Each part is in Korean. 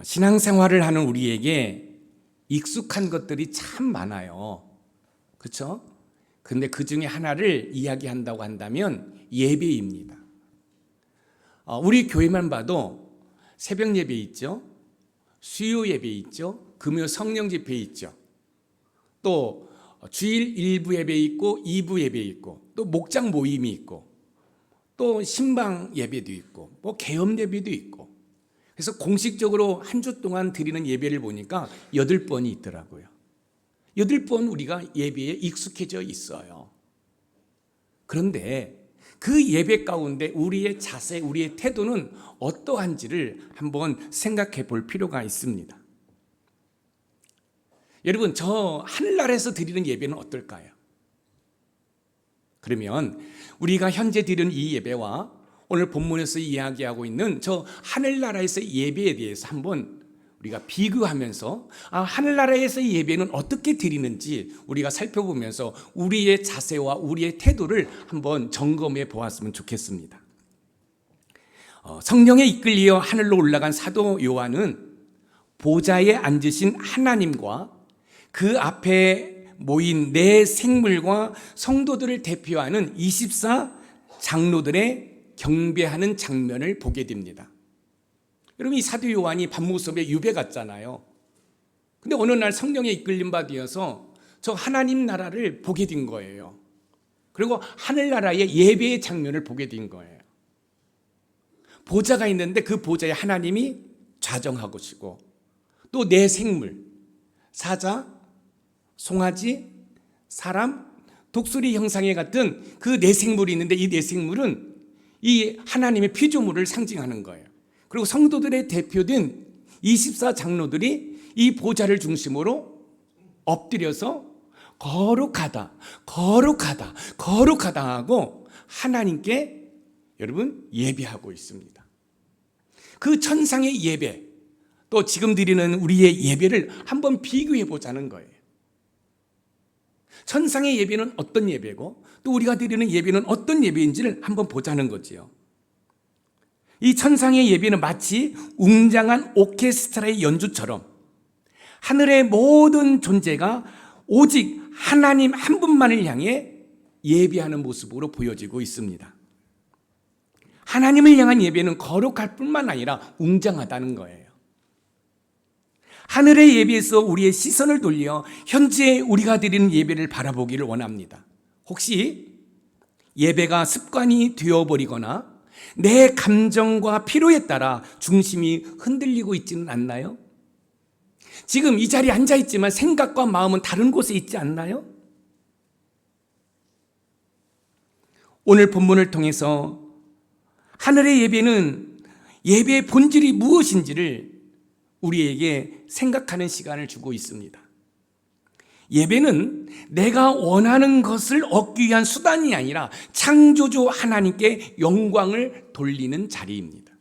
신앙생활을 하는 우리에게 익숙한 것들이 참 많아요. 그렇죠? 근데 그 중에 하나를 이야기한다고 한다면 예배입니다. 우리 교회만 봐도 새벽 예배 있죠. 수요 예배 있죠. 금요 성령 집회 있죠. 또 주일 1부 예배 있고 2부 예배 있고 또 목장 모임이 있고 또 신방 예배도 있고 뭐 계엄 예배도 있고, 그래서 공식적으로 한 주 동안 드리는 예배를 보니까 8번이 있더라고요. 8번 우리가 예배에 익숙해져 있어요. 그런데 그 예배 가운데 우리의 자세, 우리의 태도는 어떠한지를 한번 생각해 볼 필요가 있습니다. 여러분, 저 하늘나라에서 드리는 예배는 어떨까요? 그러면 우리가 현재 드리는 이 예배와 오늘 본문에서 이야기하고 있는 저 하늘나라에서의 예배에 대해서 한번 우리가 비교하면서 하늘나라에서의 예배는 어떻게 드리는지 우리가 살펴보면서 우리의 자세와 우리의 태도를 한번 점검해 보았으면 좋겠습니다. 성령에 이끌려 하늘로 올라간 사도 요한은 보좌에 앉으신 하나님과 그 앞에 모인 네 생물과 성도들을 대표하는 24 장로들의 경배하는 장면을 보게 됩니다. 여러분, 이 사도 요한이 밤모습에 유배 갔잖아요. 근데 어느 날 성령에 이끌림 받아서 저 하나님 나라를 보게 된 거예요. 그리고 하늘나라의 예배의 장면을 보게 된 거예요. 보좌가 있는데 그 보좌에 하나님이 좌정하고 계시고 또 네 생물, 사자, 송아지, 사람, 독수리 형상에 같은 그 네 생물이 있는데 이 네 생물은 이 하나님의 피조물을 상징하는 거예요. 그리고 성도들의 대표된 24 장로들이 이 보좌를 중심으로 엎드려서 거룩하다, 거룩하다, 거룩하다 하고 하나님께 여러분 예배하고 있습니다. 그 천상의 예배, 또 지금 드리는 우리의 예배를 한번 비교해 보자는 거예요. 천상의 예배는 어떤 예배고 또 우리가 드리는 예배는 어떤 예배인지를 한번 보자는 거지요. 이 천상의 예배는 마치 웅장한 오케스트라의 연주처럼 하늘의 모든 존재가 오직 하나님 한 분만을 향해 예배하는 모습으로 보여지고 있습니다. 하나님을 향한 예배는 거룩할 뿐만 아니라 웅장하다는 거예요. 하늘의 예배에서 우리의 시선을 돌려 현재 우리가 드리는 예배를 바라보기를 원합니다. 혹시 예배가 습관이 되어버리거나 내 감정과 필요에 따라 중심이 흔들리고 있지는 않나요? 지금 이 자리에 앉아있지만 생각과 마음은 다른 곳에 있지 않나요? 오늘 본문을 통해서 하늘의 예배는 예배의 본질이 무엇인지를 우리에게 생각하는 시간을 주고 있습니다. 예배는 내가 원하는 것을 얻기 위한 수단이 아니라 창조주 하나님께 영광을 돌리는 자리입니다.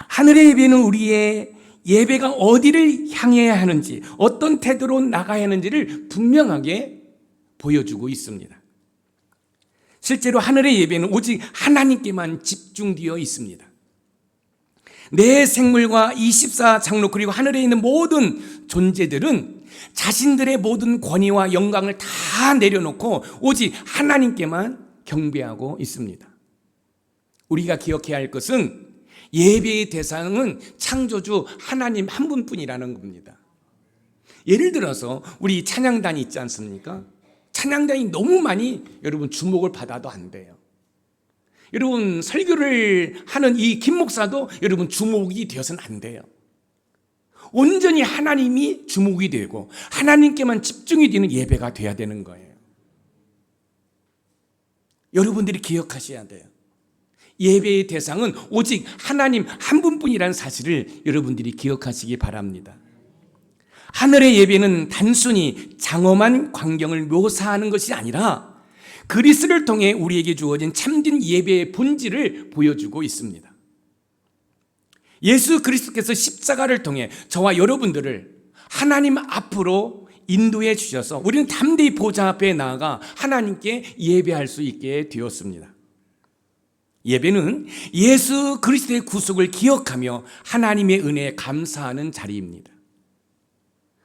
하늘의 예배는 우리의 예배가 어디를 향해야 하는지, 어떤 태도로 나가야 하는지를 분명하게 보여주고 있습니다. 실제로 하늘의 예배는 오직 하나님께만 집중되어 있습니다. 내 생물과 24 장로 그리고 하늘에 있는 모든 존재들은 자신들의 모든 권위와 영광을 다 내려놓고 오직 하나님께만 경배하고 있습니다. 우리가 기억해야 할 것은 예배의 대상은 창조주 하나님 한 분뿐이라는 겁니다. 예를 들어서 우리 찬양단이 있지 않습니까? 찬양단이 너무 많이 여러분 주목을 받아도 안 돼요. 여러분 설교를 하는 이 김 목사도 여러분 주목이 되어서는 안 돼요. 온전히 하나님이 주목이 되고 하나님께만 집중이 되는 예배가 돼야 되는 거예요. 여러분들이 기억하셔야 돼요. 예배의 대상은 오직 하나님 한 분뿐이라는 사실을 여러분들이 기억하시기 바랍니다. 하늘의 예배는 단순히 장엄한 광경을 묘사하는 것이 아니라 그리스도를 통해 우리에게 주어진 참된 예배의 본질을 보여주고 있습니다. 예수 그리스도께서 십자가를 통해 저와 여러분들을 하나님 앞으로 인도해 주셔서 우리는 담대히 보좌 앞에 나아가 하나님께 예배할 수 있게 되었습니다. 예배는 예수 그리스도의 구속을 기억하며 하나님의 은혜에 감사하는 자리입니다.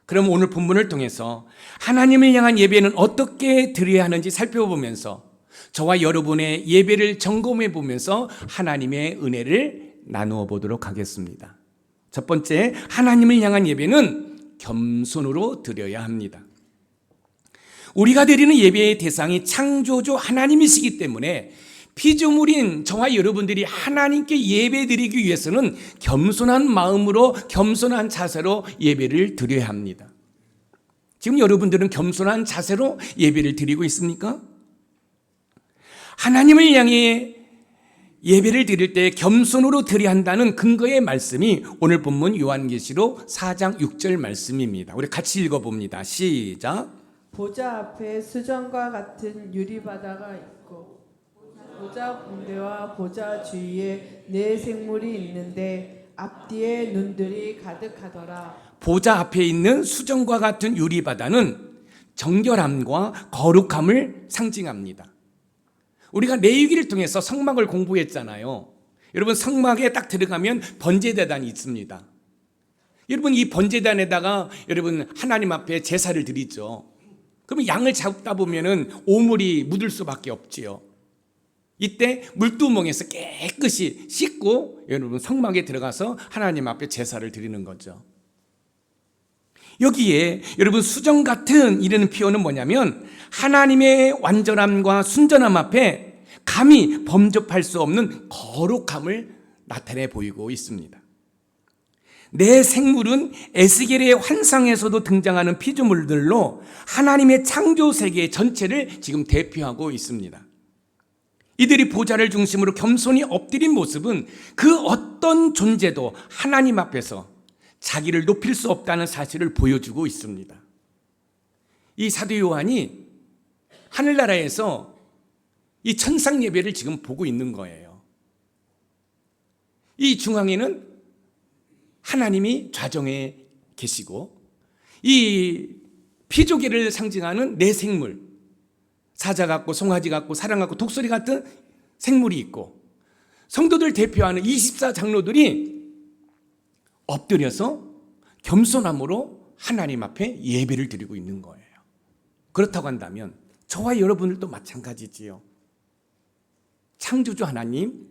그럼 오늘 본문을 통해서 하나님을 향한 예배는 어떻게 드려야 하는지 살펴보면서 저와 여러분의 예배를 점검해 보면서 하나님의 은혜를 나누어 보도록 하겠습니다. 첫 번째, 하나님을 향한 예배는 겸손으로 드려야 합니다. 우리가 드리는 예배의 대상이 창조주 하나님이시기 때문에 피조물인 저와 여러분들이 하나님께 예배 드리기 위해서는 겸손한 마음으로 겸손한 자세로 예배를 드려야 합니다. 지금 여러분들은 겸손한 자세로 예배를 드리고 있습니까? 하나님을 향해 예배를 드릴 때 겸손으로 드려야 한다는 근거의 말씀이 오늘 본문 요한계시록 4장 6절 말씀입니다. 우리 같이 읽어봅니다. 시작. 보좌 앞에 수정과 같은 유리바다가 있고 보좌 군대와 보좌 주위에 네 생물이 있는데 앞뒤에 눈들이 가득하더라. 보좌 앞에 있는 수정과 같은 유리바다는 정결함과 거룩함을 상징합니다. 우리가 레위기를 통해서 성막을 공부했잖아요. 여러분, 성막에 딱 들어가면 번제대단이 있습니다. 여러분, 이 번제단에다가 여러분 하나님 앞에 제사를 드리죠. 그러면 양을 잡다 보면은 오물이 묻을 수밖에 없지요. 이때 물두멍에서 깨끗이 씻고 여러분 성막에 들어가서 하나님 앞에 제사를 드리는 거죠. 여기에 여러분 수정 같은 이라는 표현은 뭐냐면 하나님의 완전함과 순전함 앞에 감히 범접할 수 없는 거룩함을 나타내 보이고 있습니다. 네 생물은 에스겔의 환상에서도 등장하는 피조물들로 하나님의 창조 세계 전체를 지금 대표하고 있습니다. 이들이 보좌를 중심으로 겸손히 엎드린 모습은 그 어떤 존재도 하나님 앞에서 자기를 높일 수 없다는 사실을 보여주고 있습니다. 이 사도 요한이 하늘나라에서 이 천상 예배를 지금 보고 있는 거예요. 이 중앙에는 하나님이 좌정에 계시고 이 피조계를 상징하는 네 생물, 사자 같고 송아지 같고 사람 같고 독수리 같은 생물이 있고 성도들 대표하는 24장로들이 엎드려서 겸손함으로 하나님 앞에 예배를 드리고 있는 거예요. 그렇다고 한다면 저와 여러분들도 마찬가지지요. 창조주 하나님,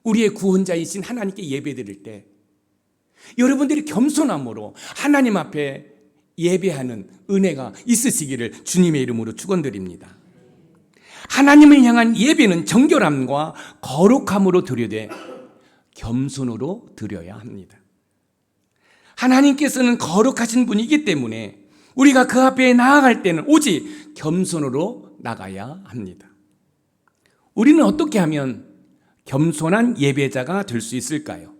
우리의 구원자이신 하나님께 예배 드릴 때 여러분들이 겸손함으로 하나님 앞에 예배하는 은혜가 있으시기를 주님의 이름으로 축원드립니다. 하나님을 향한 예배는 정결함과 거룩함으로 드려되 겸손으로 드려야 합니다. 하나님께서는 거룩하신 분이기 때문에 우리가 그 앞에 나아갈 때는 오직 겸손으로 나가야 합니다. 우리는 어떻게 하면 겸손한 예배자가 될 수 있을까요?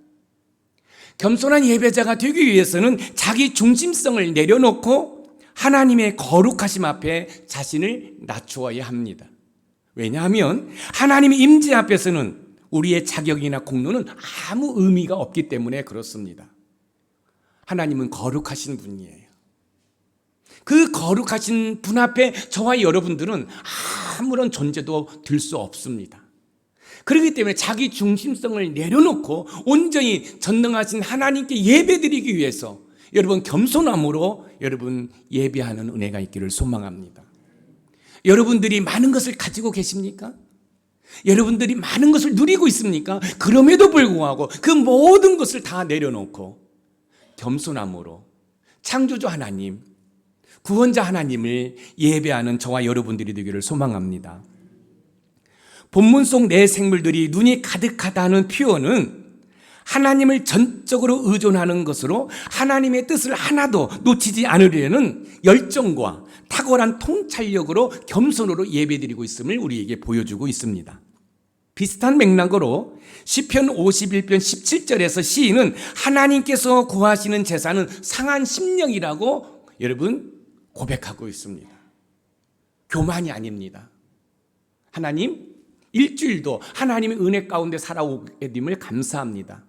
겸손한 예배자가 되기 위해서는 자기 중심성을 내려놓고 하나님의 거룩하심 앞에 자신을 낮추어야 합니다. 왜냐하면 하나님의 임재 앞에서는 우리의 자격이나 공로는 아무 의미가 없기 때문에 그렇습니다. 하나님은 거룩하신 분이에요. 그 거룩하신 분 앞에 저와 여러분들은 아무런 존재도 들 수 없습니다. 그렇기 때문에 자기 중심성을 내려놓고 온전히 전능하신 하나님께 예배드리기 위해서 여러분 겸손함으로 여러분 예배하는 은혜가 있기를 소망합니다. 여러분들이 많은 것을 가지고 계십니까? 여러분들이 많은 것을 누리고 있습니까? 그럼에도 불구하고 그 모든 것을 다 내려놓고 겸손함으로 창조주 하나님, 구원자 하나님을 예배하는 저와 여러분들이 되기를 소망합니다. 본문 속 네 생물들이 눈이 가득하다는 표현은 하나님을 전적으로 의존하는 것으로 하나님의 뜻을 하나도 놓치지 않으려는 열정과 탁월한 통찰력으로 겸손으로 예배드리고 있음을 우리에게 보여주고 있습니다. 비슷한 맥락으로 시편 51편 17절에서 시인은 하나님께서 구하시는 제사는 상한 심령이라고 여러분 고백하고 있습니다. 교만이 아닙니다. 하나님, 일주일도 하나님의 은혜 가운데 살아오게 됨을 감사합니다.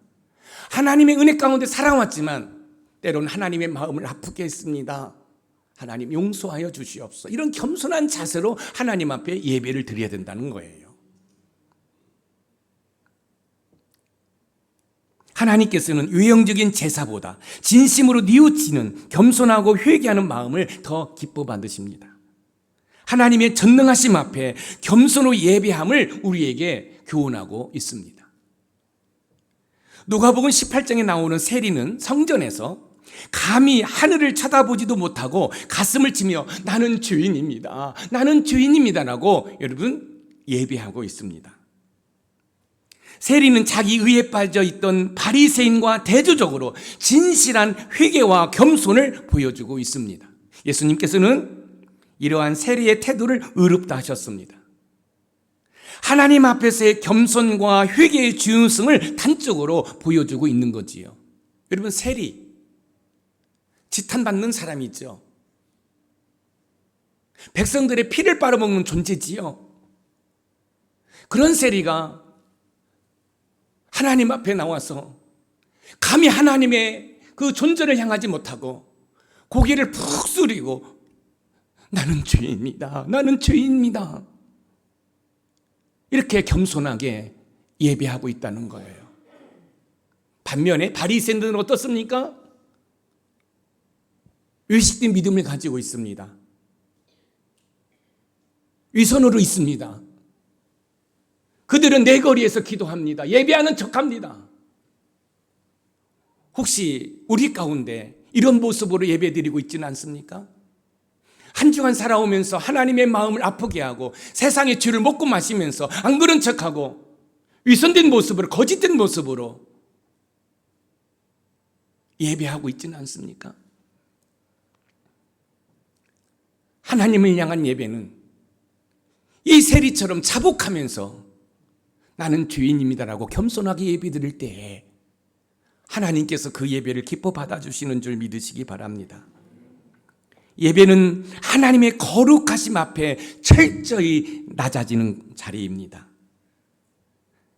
하나님의 은혜 가운데 살아왔지만 때로는 하나님의 마음을 아프게 했습니다. 하나님 용서하여 주시옵소서. 이런 겸손한 자세로 하나님 앞에 예배를 드려야 된다는 거예요. 하나님께서는 외형적인 제사보다 진심으로 뉘우치는 겸손하고 회개하는 마음을 더 기뻐 받으십니다. 하나님의 전능하심 앞에 겸손으로 예배함을 우리에게 교훈하고 있습니다. 누가복음 18장에 나오는 세리는 성전에서 감히 하늘을 쳐다보지도 못하고 가슴을 치며 나는 죄인입니다. 나는 죄인입니다라고 여러분 예배하고 있습니다. 세리는 자기 의에 빠져 있던 바리새인과 대조적으로 진실한 회개와 겸손을 보여주고 있습니다. 예수님께서는 이러한 세리의 태도를 의롭다 하셨습니다. 하나님 앞에서의 겸손과 회개의 중요성을 단적으로 보여주고 있는 거지요. 여러분, 세리 지탄받는 사람이죠. 백성들의 피를 빨아먹는 존재지요. 그런 세리가 하나님 앞에 나와서 감히 하나님의 그 존재를 향하지 못하고 고개를 푹 숙이고 나는 죄인입니다. 나는 죄인입니다. 이렇게 겸손하게 예배하고 있다는 거예요. 반면에 바리새인들은 어떻습니까? 외식된 믿음을 가지고 있습니다. 위선으로 있습니다. 그들은 내 거리에서 기도합니다. 예배하는 척합니다. 혹시 우리 가운데 이런 모습으로 예배드리고 있지는 않습니까? 한 주간 살아오면서 하나님의 마음을 아프게 하고 세상의 죄를 먹고 마시면서 안 그런 척하고 위선된 모습으로, 거짓된 모습으로 예배하고 있지는 않습니까? 하나님을 향한 예배는 이 세리처럼 자복하면서 나는 죄인입니다라고 겸손하게 예배드릴 때에 하나님께서 그 예배를 기뻐 받아주시는 줄 믿으시기 바랍니다. 예배는 하나님의 거룩하심 앞에 철저히 낮아지는 자리입니다.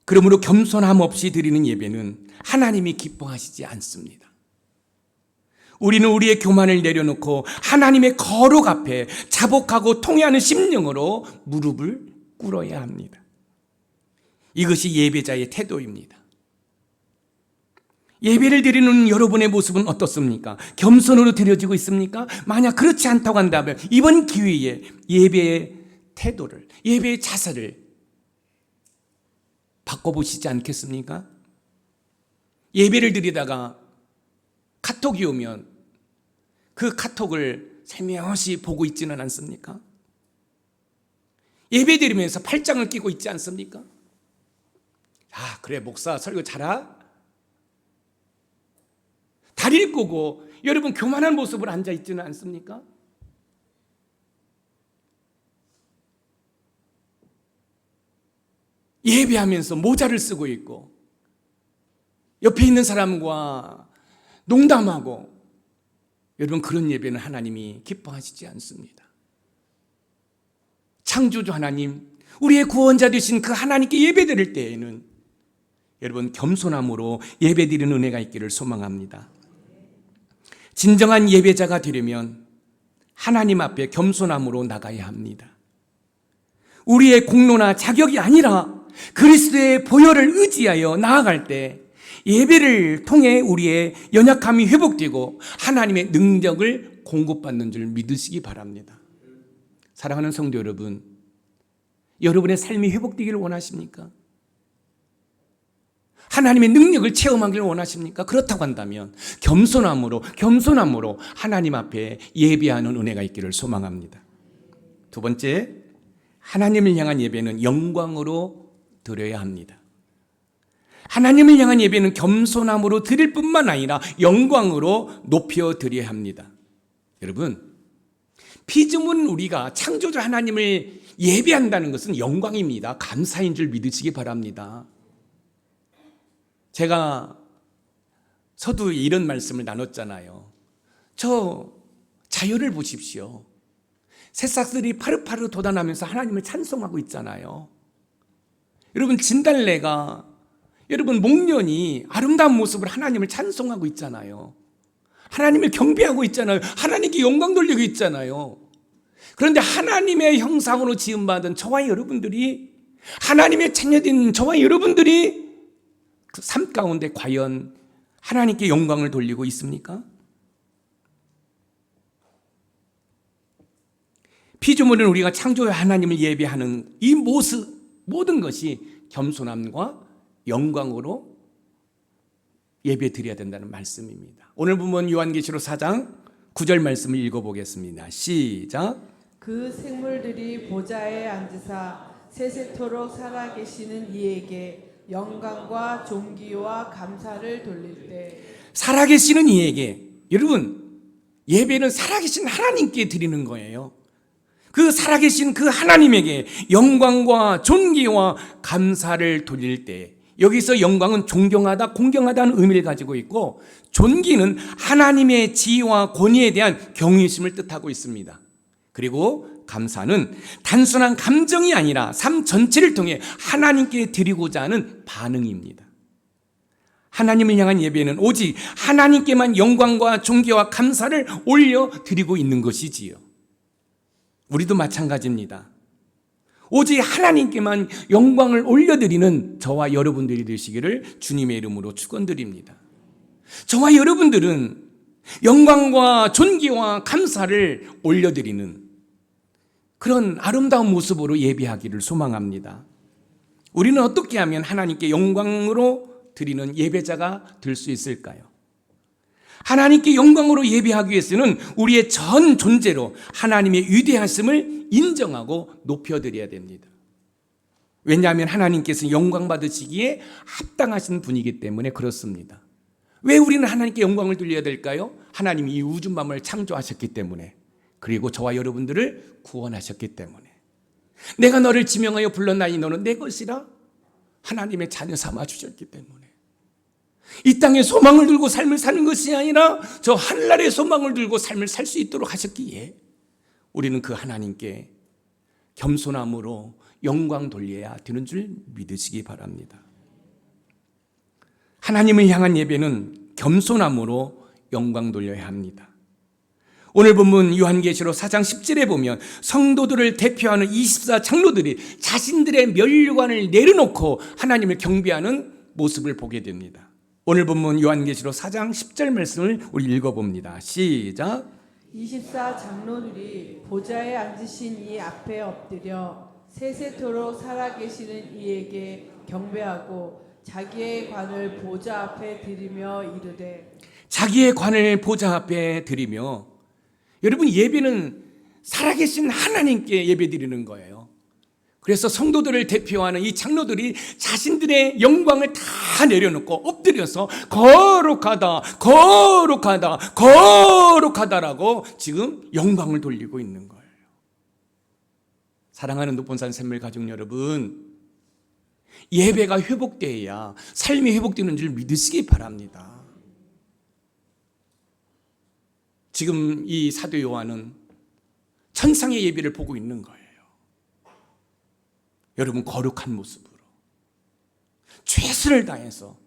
그러므로 겸손함 없이 드리는 예배는 하나님이 기뻐하시지 않습니다. 우리는 우리의 교만을 내려놓고 하나님의 거룩 앞에 자복하고 통회하는 심령으로 무릎을 꿇어야 합니다. 이것이 예배자의 태도입니다. 예배를 드리는 여러분의 모습은 어떻습니까? 겸손으로 드려지고 있습니까? 만약 그렇지 않다고 한다면 이번 기회에 예배의 태도를, 예배의 자세를 바꿔보시지 않겠습니까? 예배를 드리다가 카톡이 오면 그 카톡을 살며시 보고 있지는 않습니까? 예배 드리면서 팔짱을 끼고 있지 않습니까? 아, 그래, 목사 설교 잘하? 다리를 꼬고 여러분 교만한 모습으로 앉아 있지는 않습니까? 예배하면서 모자를 쓰고 있고 옆에 있는 사람과 농담하고 여러분 그런 예배는 하나님이 기뻐하시지 않습니다. 창조주 하나님, 우리의 구원자 되신 그 하나님께 예배드릴 때에는 여러분 겸손함으로 예배드리는 은혜가 있기를 소망합니다. 진정한 예배자가 되려면 하나님 앞에 겸손함으로 나가야 합니다. 우리의 공로나 자격이 아니라 그리스도의 보혈을 의지하여 나아갈 때 예배를 통해 우리의 연약함이 회복되고 하나님의 능력을 공급받는 줄 믿으시기 바랍니다. 사랑하는 성도 여러분, 여러분의 삶이 회복되기를 원하십니까? 하나님의 능력을 체험하기를 원하십니까? 그렇다고 한다면 겸손함으로 하나님 앞에 예배하는 은혜가 있기를 소망합니다. 두 번째, 하나님을 향한 예배는 영광으로 드려야 합니다. 하나님을 향한 예배는 겸손함으로 드릴 뿐만 아니라 영광으로 높여 드려야 합니다. 여러분, 피조물 우리가 창조주 하나님을 예배한다는 것은 영광입니다. 감사인 줄 믿으시기 바랍니다. 제가 서두에 이런 말씀을 나눴잖아요. 저 자연을 보십시오. 새싹들이 파릇파릇 돋아나면서 하나님을 찬송하고 있잖아요. 여러분, 진달래가, 여러분 목련이 아름다운 모습으로 하나님을 찬송하고 있잖아요. 하나님을 경배하고 있잖아요. 하나님께 영광 돌리고 있잖아요. 그런데 하나님의 형상으로 지음받은 저와 여러분들이, 하나님의 자녀된 저와 여러분들이 그 삶 가운데 과연 하나님께 영광을 돌리고 있습니까? 피조물은 우리가 창조의 하나님을 예배하는 이 모습, 모든 것이 겸손함과 영광으로 예배 드려야 된다는 말씀입니다. 오늘 보면 요한계시록 4장 9절 말씀을 읽어보겠습니다. 시작. 그 생물들이 보좌에 앉으사 세세토록 살아계시는 이에게 영광과 존귀와 감사를 돌릴 때, 살아계시는 이에게, 여러분, 예배는 살아계신 하나님께 드리는 거예요. 그 살아계신 그 하나님에게 영광과 존귀와 감사를 돌릴 때, 여기서 영광은 존경하다, 공경하다는 의미를 가지고 있고, 존귀는 하나님의 지위와 권위에 대한 경외심을 뜻하고 있습니다. 그리고 감사는 단순한 감정이 아니라 삶 전체를 통해 하나님께 드리고자 하는 반응입니다. 하나님을 향한 예배는 오직 하나님께만 영광과 존귀와 감사를 올려드리고 있는 것이지요. 우리도 마찬가지입니다. 오직 하나님께만 영광을 올려드리는 저와 여러분들이 되시기를 주님의 이름으로 축원드립니다. 저와 여러분들은 영광과 존귀와 감사를 올려드리는 그런 아름다운 모습으로 예배하기를 소망합니다. 우리는 어떻게 하면 하나님께 영광으로 드리는 예배자가 될 수 있을까요? 하나님께 영광으로 예배하기 위해서는 우리의 전 존재로 하나님의 위대하심을 인정하고 높여드려야 됩니다. 왜냐하면 하나님께서 영광 받으시기에 합당하신 분이기 때문에 그렇습니다. 왜 우리는 하나님께 영광을 돌려야 될까요? 하나님이 이 우주 만물을 창조하셨기 때문에, 그리고 저와 여러분들을 구원하셨기 때문에, 내가 너를 지명하여 불렀나니 너는 내 것이라 하나님의 자녀 삼아 주셨기 때문에, 이 땅에 소망을 들고 삶을 사는 것이 아니라 저 하늘나라의 소망을 들고 삶을 살 수 있도록 하셨기에 우리는 그 하나님께 겸손함으로 영광 돌려야 되는 줄 믿으시기 바랍니다. 하나님을 향한 예배는 겸손함으로 영광 돌려야 합니다. 오늘 본문 요한계시록 4장 10절에 보면 성도들을 대표하는 24장로들이 자신들의 면류관을 내려놓고 하나님을 경배하는 모습을 보게 됩니다. 오늘 본문 요한계시록 4장 10절 말씀을 우리 읽어봅니다. 시작. 24장로들이 보좌에 앉으신 이 앞에 엎드려 세세토록 살아계시는 이에게 경배하고 자기의 관을 보좌 앞에 드리며 이르되, 자기의 관을 보좌 앞에 드리며, 여러분, 예배는 살아계신 하나님께 예배드리는 거예요. 그래서 성도들을 대표하는 이 장로들이 자신들의 영광을 다 내려놓고 엎드려서 거룩하다, 거룩하다, 거룩하다라고 지금 영광을 돌리고 있는 거예요. 사랑하는 높은산 샘물 가족 여러분, 예배가 회복되어야 삶이 회복되는 줄 믿으시기 바랍니다. 지금 이 사도 요한은 천상의 예배를 보고 있는 거예요. 여러분, 거룩한 모습으로 최선을 다해서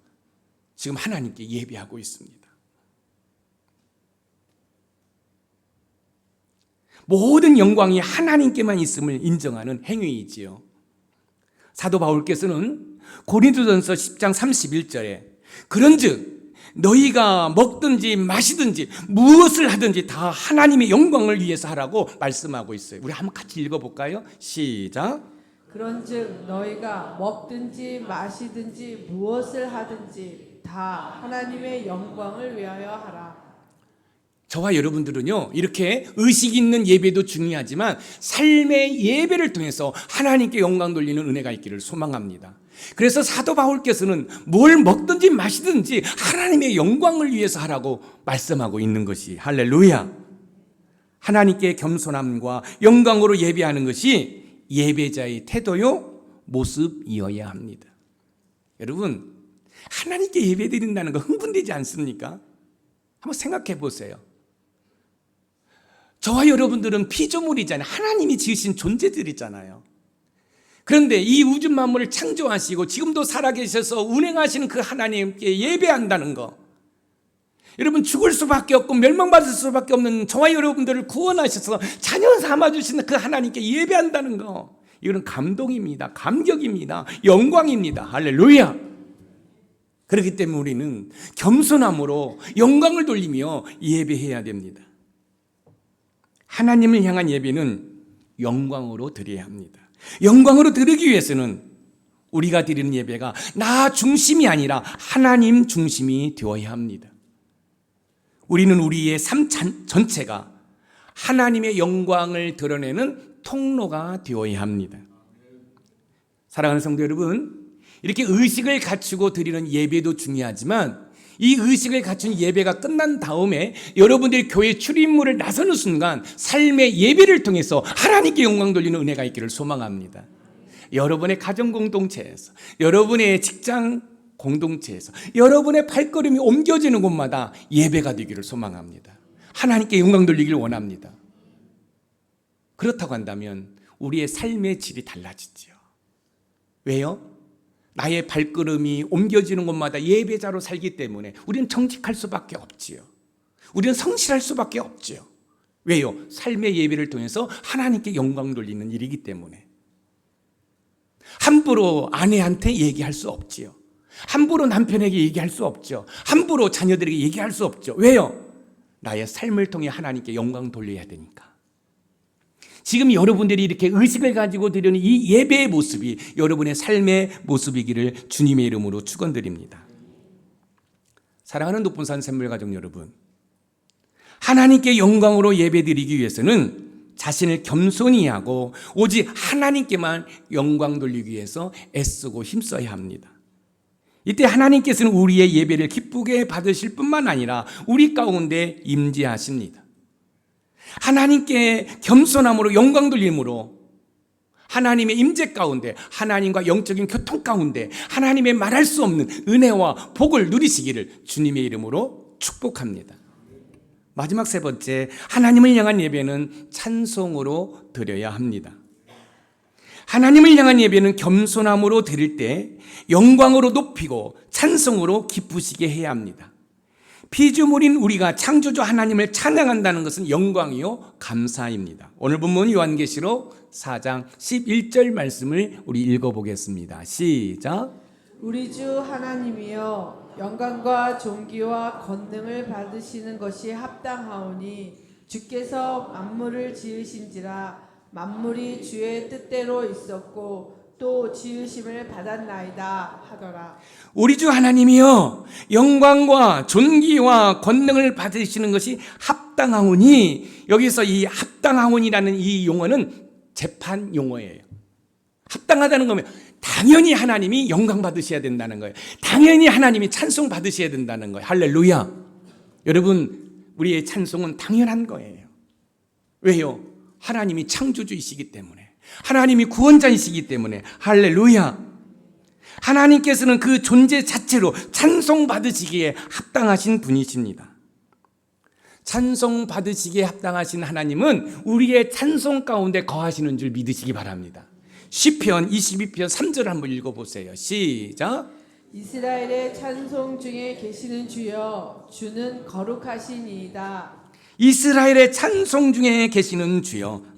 지금 하나님께 예배하고 있습니다. 모든 영광이 하나님께만 있음을 인정하는 행위이지요. 사도 바울께서는 고린도전서 10장 31절에 그런즉 너희가 먹든지 마시든지 무엇을 하든지 다 하나님의 영광을 위해서 하라고 말씀하고 있어요. 우리 한번 같이 읽어볼까요? 시작. 그런즉 너희가 먹든지 마시든지 무엇을 하든지 다 하나님의 영광을 위하여 하라. 저와 여러분들은요, 이렇게 의식 있는 예배도 중요하지만 삶의 예배를 통해서 하나님께 영광 돌리는 은혜가 있기를 소망합니다. 그래서 사도 바울께서는 뭘 먹든지 마시든지 하나님의 영광을 위해서 하라고 말씀하고 있는 것이, 할렐루야, 하나님께 겸손함과 영광으로 예배하는 것이 예배자의 태도요 모습이어야 합니다. 여러분, 하나님께 예배드린다는 거 흥분되지 않습니까? 한번 생각해 보세요. 저와 여러분들은 피조물이잖아요. 하나님이 지으신 존재들이잖아요. 그런데 이 우주 만물을 창조하시고 지금도 살아계셔서 운행하시는 그 하나님께 예배한다는 거, 여러분, 죽을 수밖에 없고 멸망받을 수밖에 없는 저와 여러분들을 구원하셔서 자녀 삼아주시는 그 하나님께 예배한다는 거, 이거는 감동입니다. 감격입니다. 영광입니다. 할렐루야. 그렇기 때문에 우리는 겸손함으로 영광을 돌리며 예배해야 됩니다. 하나님을 향한 예배는 영광으로 드려야 합니다. 영광으로 드리기 위해서는 우리가 드리는 예배가 나 중심이 아니라 하나님 중심이 되어야 합니다. 우리는 우리의 삶 전체가 하나님의 영광을 드러내는 통로가 되어야 합니다. 사랑하는 성도 여러분, 이렇게 의식을 갖추고 드리는 예배도 중요하지만 이 의식을 갖춘 예배가 끝난 다음에 여러분들이 교회 출입문을 나서는 순간 삶의 예배를 통해서 하나님께 영광 돌리는 은혜가 있기를 소망합니다. 여러분의 가정 공동체에서, 여러분의 직장 공동체에서, 여러분의 발걸음이 옮겨지는 곳마다 예배가 되기를 소망합니다. 하나님께 영광 돌리기를 원합니다. 그렇다고 한다면 우리의 삶의 질이 달라지죠. 왜요? 나의 발걸음이 옮겨지는 곳마다 예배자로 살기 때문에 우리는 정직할 수밖에 없지요. 우리는 성실할 수밖에 없지요. 왜요? 삶의 예배를 통해서 하나님께 영광 돌리는 일이기 때문에. 함부로 아내한테 얘기할 수 없지요. 함부로 남편에게 얘기할 수 없죠. 함부로 자녀들에게 얘기할 수 없죠. 왜요? 나의 삶을 통해 하나님께 영광 돌려야 되니까. 지금 여러분들이 이렇게 의식을 가지고 드리는 이 예배의 모습이 여러분의 삶의 모습이기를 주님의 이름으로 축원드립니다. 사랑하는 높은산 샘물가족 여러분, 하나님께 영광으로 예배드리기 위해서는 자신을 겸손히 하고 오직 하나님께만 영광 돌리기 위해서 애쓰고 힘써야 합니다. 이때 하나님께서는 우리의 예배를 기쁘게 받으실 뿐만 아니라 우리 가운데 임재하십니다. 하나님께 겸손함으로 영광 돌림으로 하나님의 임재 가운데, 하나님과 영적인 교통 가운데 하나님의 말할 수 없는 은혜와 복을 누리시기를 주님의 이름으로 축복합니다. 마지막 세 번째, 하나님을 향한 예배는 찬송으로 드려야 합니다. 하나님을 향한 예배는 겸손함으로 드릴 때 영광으로 높이고 찬송으로 기쁘시게 해야 합니다. 피조물인 우리가 창조주 하나님을 찬양한다는 것은 영광이요 감사입니다. 오늘 본문 요한계시록 4장 11절 말씀을 우리 읽어보겠습니다. 시작. 우리 주 하나님이여 영광과 존귀와 권능을 받으시는 것이 합당하오니 주께서 만물을 지으신지라 만물이 주의 뜻대로 있었고 또 지으심을 받았나이다 하더라. 우리 주 하나님이여 영광과 존귀와 권능을 받으시는 것이 합당하오니, 여기서 이 합당하오니라는 이 용어는 재판 용어예요. 합당하다는 거면 당연히 하나님이 영광 받으셔야 된다는 거예요. 당연히 하나님이 찬송 받으셔야 된다는 거예요. 할렐루야. 여러분, 우리의 찬송은 당연한 거예요. 왜요? 하나님이 창조주이시기 때문에, 하나님이 구원자이시기 때문에. 할렐루야. 하나님께서는 그 존재 자체로 찬송 받으시기에 합당하신 분이십니다. 찬송 받으시기에 합당하신 하나님은 우리의 찬송 가운데 거하시는 줄 믿으시기 바랍니다. 시편 22편 3절 한번 읽어보세요. 시작. 이스라엘의 찬송 중에 계시는 주여 주는 거룩하시니이다. 이스라엘의 찬송 중에 계시는 주여.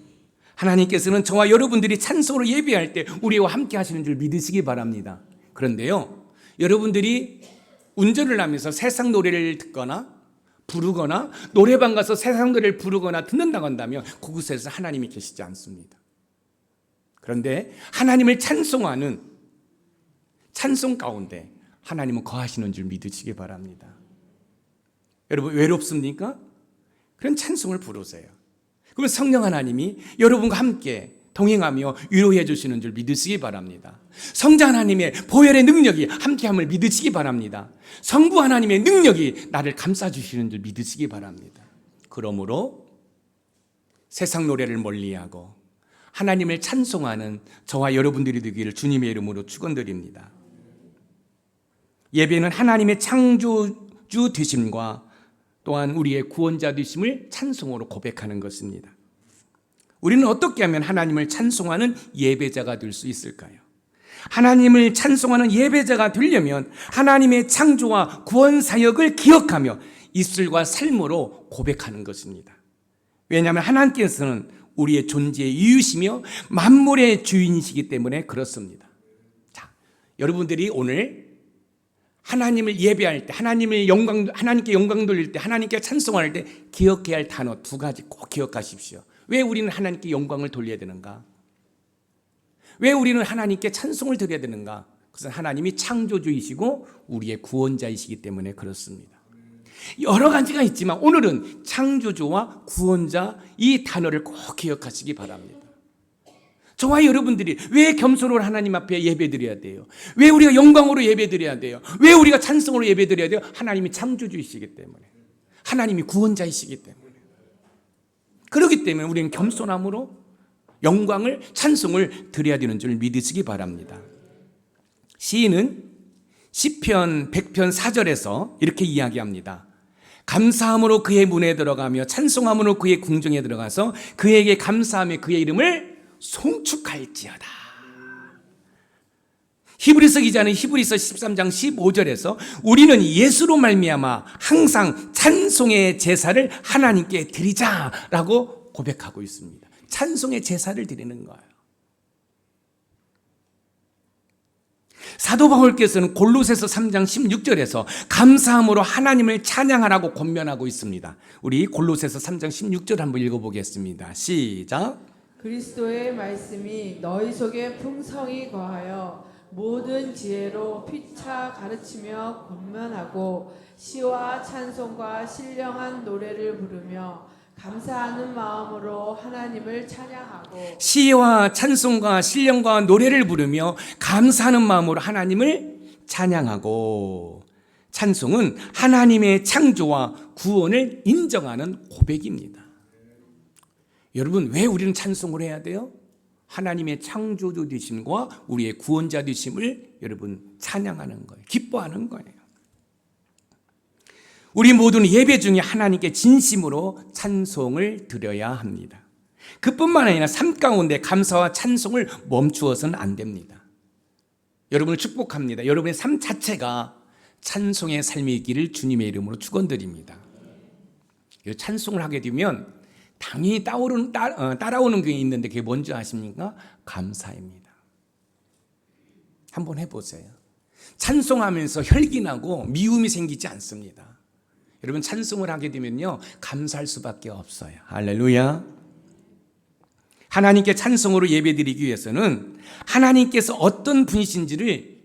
하나님께서는 저와 여러분들이 찬송으로 예배할 때 우리와 함께 하시는 줄 믿으시기 바랍니다. 그런데요, 여러분들이 운전을 하면서 세상 노래를 듣거나 부르거나 노래방 가서 세상 노래를 부르거나 듣는다고 한다면 그곳에서 하나님이 계시지 않습니다. 그런데 하나님을 찬송하는 찬송 가운데 하나님은 거하시는 줄 믿으시기 바랍니다. 여러분, 외롭습니까? 그런 찬송을 부르세요. 그러면 성령 하나님이 여러분과 함께 동행하며 위로해 주시는 줄 믿으시기 바랍니다. 성자 하나님의 보혈의 능력이 함께함을 믿으시기 바랍니다. 성부 하나님의 능력이 나를 감싸주시는 줄 믿으시기 바랍니다. 그러므로 세상 노래를 멀리하고 하나님을 찬송하는 저와 여러분들이 되기를 주님의 이름으로 축원드립니다. 예배는 하나님의 창조주 되심과 또한 우리의 구원자 되심을 찬송으로 고백하는 것입니다. 우리는 어떻게 하면 하나님을 찬송하는 예배자가 될 수 있을까요? 하나님을 찬송하는 예배자가 되려면 하나님의 창조와 구원 사역을 기억하며 입술과 삶으로 고백하는 것입니다. 왜냐하면 하나님께서는 우리의 존재의 이유시며 만물의 주인이시기 때문에 그렇습니다. 자, 여러분들이 오늘 하나님을 예배할 때, 하나님께 영광 돌릴 때, 하나님께 찬송할 때 기억해야 할 단어 두 가지 꼭 기억하십시오. 왜 우리는 하나님께 영광을 돌려야 되는가? 왜 우리는 하나님께 찬송을 드려야 되는가? 그것은 하나님이 창조주이시고 우리의 구원자이시기 때문에 그렇습니다. 여러 가지가 있지만 오늘은 창조주와 구원자 이 단어를 꼭 기억하시기 바랍니다. 저와 여러분들이 왜 겸손으로 하나님 앞에 예배드려야 돼요? 왜 우리가 영광으로 예배드려야 돼요? 왜 우리가 찬송으로 예배드려야 돼요? 하나님이 창조주이시기 때문에, 하나님이 구원자이시기 때문에. 그렇기 때문에 우리는 겸손함으로 영광을, 찬송을 드려야 되는 줄 믿으시기 바랍니다. 시인은 시편 100편 4절에서 이렇게 이야기합니다. 감사함으로 그의 문에 들어가며 찬송함으로 그의 궁정에 들어가서 그에게 감사하며 그의 이름을 송축할지어다. 히브리서 기자는 히브리서 13장 15절에서 우리는 예수로 말미암아 항상 찬송의 제사를 하나님께 드리자라고 고백하고 있습니다. 찬송의 제사를 드리는 거예요. 사도 바울께서는 골로새서 3장 16절에서 감사함으로 하나님을 찬양하라고 권면하고 있습니다. 우리 골로새서 3장 16절 한번 읽어보겠습니다. 시작. 그리스도의 말씀이 너희 속에 풍성히 거하여 모든 지혜로 피차 가르치며 권면하고 시와 찬송과 신령한 노래를 부르며 감사하는 마음으로 하나님을 찬양하고 시와 찬송과 신령과 노래를 부르며 감사하는 마음으로 하나님을 찬양하고. 찬송은 하나님의 창조와 구원을 인정하는 고백입니다. 여러분, 왜 우리는 찬송을 해야 돼요? 하나님의 창조주 되심과 우리의 구원자 되심을 여러분 찬양하는 거예요. 기뻐하는 거예요. 우리 모두는 예배 중에 하나님께 진심으로 찬송을 드려야 합니다. 그뿐만 아니라 삶 가운데 감사와 찬송을 멈추어서는 안 됩니다. 여러분을 축복합니다. 여러분의 삶 자체가 찬송의 삶이기를 주님의 이름으로 축원드립니다. 찬송을 하게 되면 당연히 따라오는 게 있는데 그게 뭔지 아십니까? 감사입니다. 한번 해보세요. 찬송하면서 혈기나고 미움이 생기지 않습니다. 여러분, 찬송을 하게 되면요 감사할 수밖에 없어요. 할렐루야. 하나님께 찬송으로 예배드리기 위해서는 하나님께서 어떤 분이신지를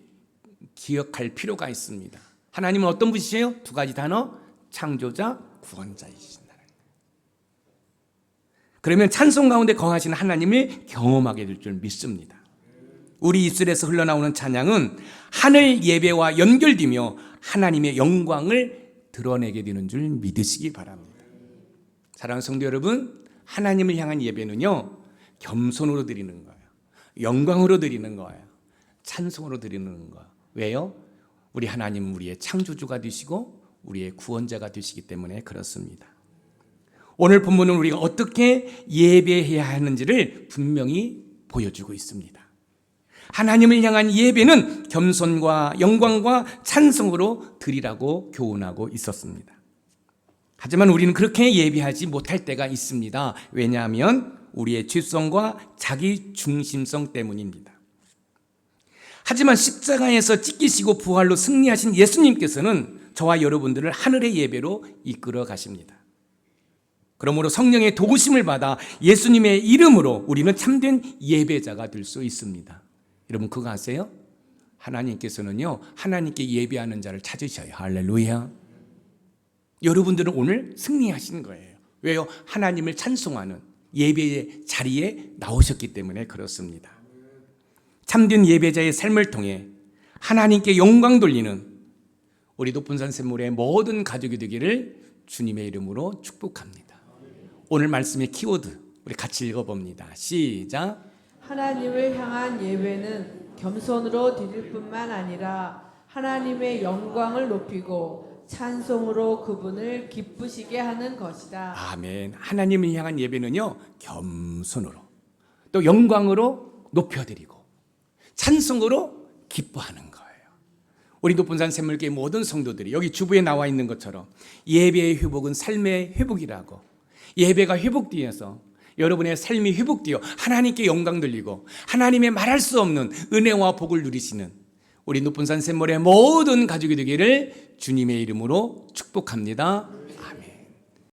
기억할 필요가 있습니다. 하나님은 어떤 분이시에요? 두 가지 단어, 창조자, 구원자이신다. 그러면 찬송 가운데 거하시는 하나님을 경험하게 될 줄 믿습니다. 우리 입술에서 흘러나오는 찬양은 하늘 예배와 연결되며 하나님의 영광을 드러내게 되는 줄 믿으시기 바랍니다. 사랑하는 성도 여러분, 하나님을 향한 예배는요 겸손으로 드리는 거예요. 영광으로 드리는 거예요. 찬송으로 드리는 거예요. 왜요? 우리 하나님은 우리의 창조주가 되시고 우리의 구원자가 되시기 때문에 그렇습니다. 오늘 본문은 우리가 어떻게 예배해야 하는지를 분명히 보여주고 있습니다. 하나님을 향한 예배는 겸손과 영광과 찬송으로 드리라고 교훈하고 있었습니다. 하지만 우리는 그렇게 예배하지 못할 때가 있습니다. 왜냐하면 우리의 죄성과 자기 중심성 때문입니다. 하지만 십자가에서 찢기시고 부활로 승리하신 예수님께서는 저와 여러분들을 하늘의 예배로 이끌어 가십니다. 그러므로 성령의 도우심을 받아 예수님의 이름으로 우리는 참된 예배자가 될 수 있습니다. 여러분 그거 아세요? 하나님께서는요 하나님께 예배하는 자를 찾으셔요. 할렐루야. 여러분들은 오늘 승리하신 거예요. 왜요? 하나님을 찬송하는 예배의 자리에 나오셨기 때문에 그렇습니다. 참된 예배자의 삶을 통해 하나님께 영광 돌리는 우리 높은산 샘물의 모든 가족이 되기를 주님의 이름으로 축복합니다. 오늘 말씀의 키워드 우리 같이 읽어봅니다. 시작. 하나님을 향한 예배는 겸손으로 드릴 뿐만 아니라 하나님의 영광을 높이고 찬송으로 그분을 기쁘시게 하는 것이다. 아멘. 하나님을 향한 예배는요 겸손으로 또 영광으로 높여드리고 찬송으로 기뻐하는 거예요. 우리 높은산 샘물교회 모든 성도들이 여기 주부에 나와 있는 것처럼 예배의 회복은 삶의 회복이라고, 예배가 회복되어서 여러분의 삶이 회복되어 하나님께 영광 돌리고 하나님의 말할 수 없는 은혜와 복을 누리시는 우리 높은 산 샘물의 모든 가족이 되기를 주님의 이름으로 축복합니다.